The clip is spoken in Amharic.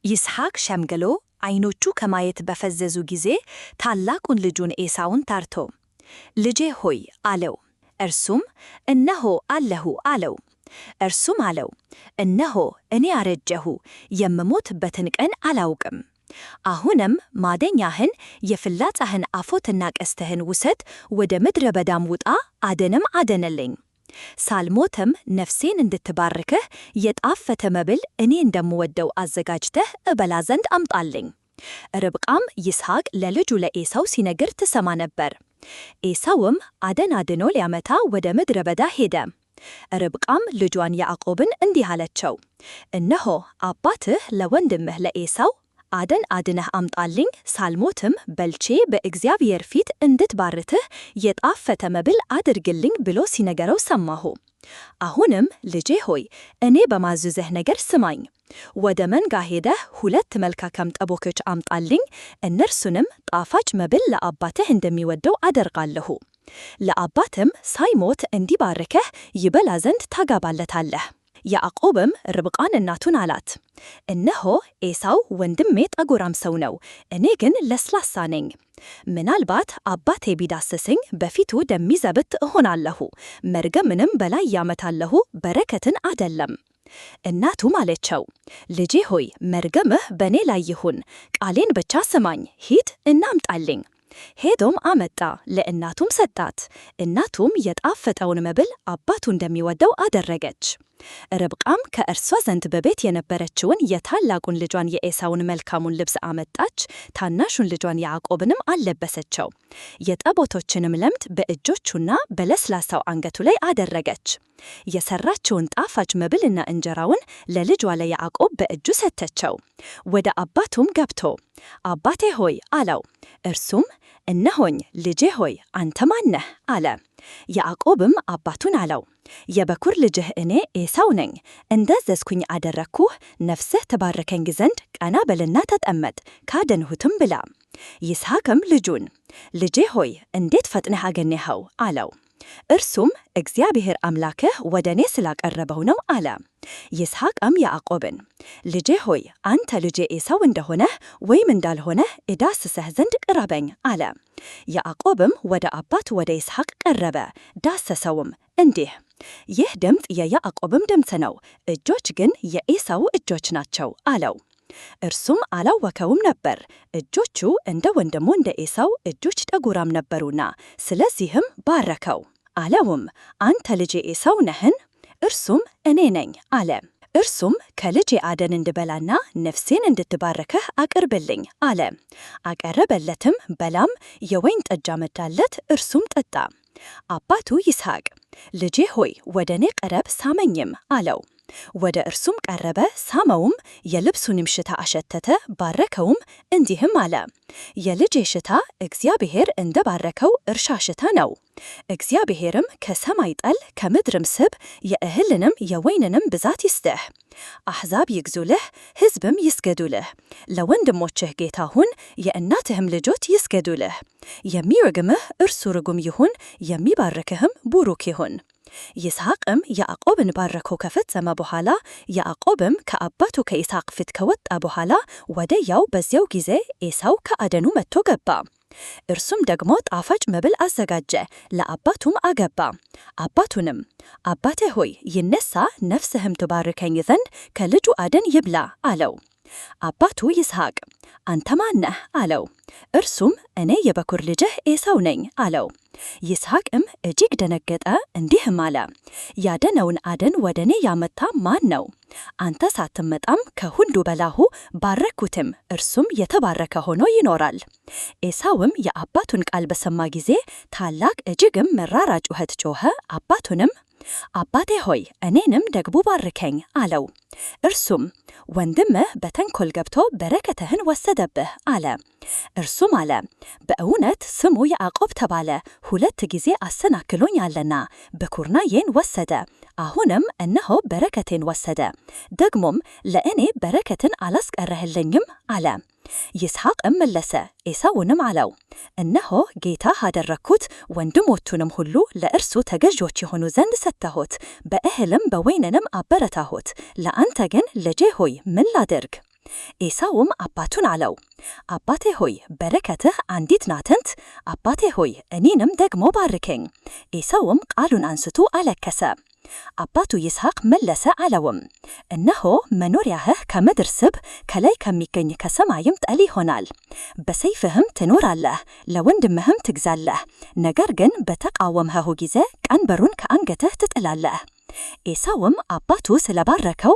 ይስሐቅ ሸምግሎ ዓይኖቹ ከማየት በፈዘዙ ጊዜ ታላቁን ልጁን ኤሳውን ጠርቶ ልጄ ሆይ አለው። እርሱም እነሆ አለሁ አለው። እርሱም አለው እነሆ እኔ አረጀሁ፣ የምሞትበትን ቀን አላውቅም። አሁንም ማደኛህን የፍላጻህን አፎትና ቀስትህን ውሰድ፣ ወደ ምድረ በዳም ውጣ፣ አደንም አደንልኝ። ሳልሞትም ነፍሴን እንድትባርክህ የጣፈተ መብል እኔ እንደምወደው አዘጋጅተህ እበላ ዘንድ አምጣልኝ። ርብቃም ይስሐቅ ለልጁ ለኤሳው ሲነግር ትሰማ ነበር። ኤሳውም አደን አድኖ ሊያመታ ወደ ምድረ በዳ ሄደ። ርብቃም ልጇን ያዕቆብን እንዲህ አለችው፣ እነሆ አባትህ ለወንድምህ ለኤሳው አደን አድነህ አምጣልኝ፣ ሳልሞትም በልቼ በእግዚአብሔር ፊት እንድትባርክህ የጣፈተ መብል አድርግልኝ ብሎ ሲነገረው ሰማሁ። አሁንም ልጄ ሆይ እኔ በማዝዝህ ነገር ስማኝ። ወደ መንጋ ሄደህ 2 መልካም ጠቦቶች አምጣልኝ፣ እነርሱንም ጣፋጭ መብል ለአባትህ እንደሚወደው አደርጋለሁ። ለአባትም ሳይሞት እንዲባርከህ ይበላ ዘንድ ታጋባለታለህ። ያዕቆብም ርብቃን እናቱን አላት፣ እነሆ ኤሳው ወንድሜ ጠጉራም ሰው ነው፣ እኔ ግን ለስላሳ ነኝ። ምናልባት አባቴ ቢዳስሰኝ በፊቱ ደሚዘብት እሆናለሁ፣ መርገምንም በላይ ያመታለሁ፣ በረከትን አይደለም። እናቱም አለችው፣ ልጄ ሆይ መርገምህ በእኔ ላይ ይሁን፣ ቃሌን ብቻ ስማኝ፣ ሂድ እናምጣልኝ። ሄዶም አመጣ፣ ለእናቱም ሰጣት። እናቱም የጣፈጠውን መብል አባቱ እንደሚወደው አደረገች። ርብቃም ከእርሷ ዘንድ በቤት የነበረችውን የታላቁን ልጇን የኤሳውን መልካሙን ልብስ አመጣች፣ ታናሹን ልጇን ያዕቆብንም አለበሰችው። የጠቦቶችንም ለምድ በእጆቹና በለስላሳው አንገቱ ላይ አደረገች። የሰራችውን ጣፋጭ መብልና እንጀራውን ለልጇ ለያዕቆብ በእጁ ሰተቸው። ወደ አባቱም ገብቶ አባቴ ሆይ አለው። እርሱም እነሆኝ ልጄ ሆይ አንተ ማነህ አለ። ያዕቆብም አባቱን አለው፣ የበኩር ልጅህ እኔ ኤሳው ነኝ፣ እንዳዘዝኩኝ አደረግኩህ። ነፍስህ ተባረከኝ ዘንድ ቀና በልና ተጠመጥ፣ ካደንሁትም ብላ። ይስሐቅም ልጁን ልጄ ሆይ እንዴት ፈጥነህ አገኘኸው አለው። እርሱም እግዚአብሔር አምላክህ ወደ እኔ ስላቀረበው ነው አለ። ይስሐቅም ያዕቆብን ልጄ ሆይ አንተ ልጄ ኤሳው እንደሆነህ ወይም እንዳልሆነህ እዳስስህ ዘንድ ቅረበኝ አለ። ያዕቆብም ወደ አባቱ ወደ ይስሐቅ ቀረበ፣ ዳሰሰውም፣ እንዲህ ይህ ድምፅ የያዕቆብም ድምፅ ነው፣ እጆች ግን የኤሳው እጆች ናቸው አለው። እርሱም አላወከውም ነበር፣ እጆቹ እንደ ወንድሙ እንደ ኤሳው እጆች ጠጉራም ነበሩና፣ ስለዚህም ባረከው። አለውም አንተ ልጄ ኤሳው ነህን? እርሱም እኔ ነኝ አለ። እርሱም ከልጄ አደን እንድበላና ነፍሴን እንድትባረከህ አቅርብልኝ አለ። አቀረበለትም፣ በላም፣ የወይን ጠጅ አመጣለት፣ እርሱም ጠጣ። አባቱ ይስሐቅ ልጄ ሆይ ወደ እኔ ቀረብ ሳመኝም አለው። ወደ እርሱም ቀረበ፣ ሳመውም፣ የልብሱንም ሽታ አሸተተ፣ ባረከውም፣ እንዲህም አለ፣ የልጄ ሽታ እግዚአብሔር እንደ ባረከው እርሻ ሽታ ነው። እግዚአብሔርም ከሰማይ ጠል ከምድርም ስብ የእህልንም የወይንንም ብዛት ይስጥህ። አሕዛብ ይግዙልህ፣ ሕዝብም ይስገዱልህ። ለወንድሞችህ ጌታ ሁን፣ የእናትህም ልጆች ይስገዱልህ። የሚረግምህ እርሱ ርጉም ይሁን፣ የሚባርክህም ቡሩክ ይሁን። ይስሐቅም ያዕቆብን ባረከው ከፈጸመ በኋላ፣ ያዕቆብም ከአባቱ ከይስሐቅ ፊት ከወጣ በኋላ ወዲያው በዚያው ጊዜ ኤሳው ከአደኑ መጥቶ ገባ። እርሱም ደግሞ ጣፋጭ መብል አዘጋጀ፣ ለአባቱም አገባ። አባቱንም አባቴ ሆይ ይነሳ፣ ነፍስህም ትባርከኝ ዘንድ ከልጁ አደን ይብላ አለው። አባቱ ይስሐቅ አንተ ማነህ አለው። እርሱም እኔ የበኩር ልጅህ ኤሳው ነኝ አለው። ይስሐቅም እጅግ ደነገጠ፣ እንዲህም አለ፣ ያደነውን አደን ወደ እኔ ያመጣ ማን ነው? አንተ ሳትመጣም ከሁሉ በላሁ፣ ባረኩትም፣ እርሱም የተባረከ ሆኖ ይኖራል። ኤሳውም የአባቱን ቃል በሰማ ጊዜ ታላቅ እጅግም መራራ ጩኸት ጮኸ። አባቱንም አባቴ ሆይ እኔንም ደግሞ ባርከኝ አለው። እርሱም ወንድምህ በተንኮል ገብቶ በረከትህን ወሰደብህ አለ። እርሱም አለ፣ በእውነት ስሙ ያዕቆብ ተባለ፣ 2 ጊዜ አሰናክሎኛልና በኩርናዬን ወሰደ። አሁንም እነሆ በረከቴን ወሰደ፣ ደግሞም ለእኔ በረከትን አላስቀረህልኝም አለ። ይስሐቅም መለሰ፣ ኤሳውንም አለው፣ እነሆ ጌታ አደረግኩት፣ ወንድሞቹንም ሁሉ ለእርሱ ተገዦች የሆኑ ዘንድ ሰጠሁት፣ በእህልም በወይንንም አበረታሁት። ለአንተ ግን ልጄ ሆይ ምን ላድርግ? ኤሳውም አባቱን አለው፣ አባቴ ሆይ በረከትህ አንዲት ናትንት፣ አባቴ ሆይ እኔንም ደግሞ ባርከኝ። ኤሳውም ቃሉን አንስቶ አለከሰ። አባቱ ይስሐቅ መለሰ አለውም፣ እነሆ መኖሪያህ ከምድር ስብ ከላይ ከሚገኝ ከሰማይም ጠል ይሆናል። በሰይፍህም ትኖራለህ፣ ለወንድምህም ትግዛለህ። ነገር ግን በተቃወምኸው ጊዜ ቀንበሩን ከአንገትህ ትጥላለህ። ኤሳውም አባቱ ስለባረከው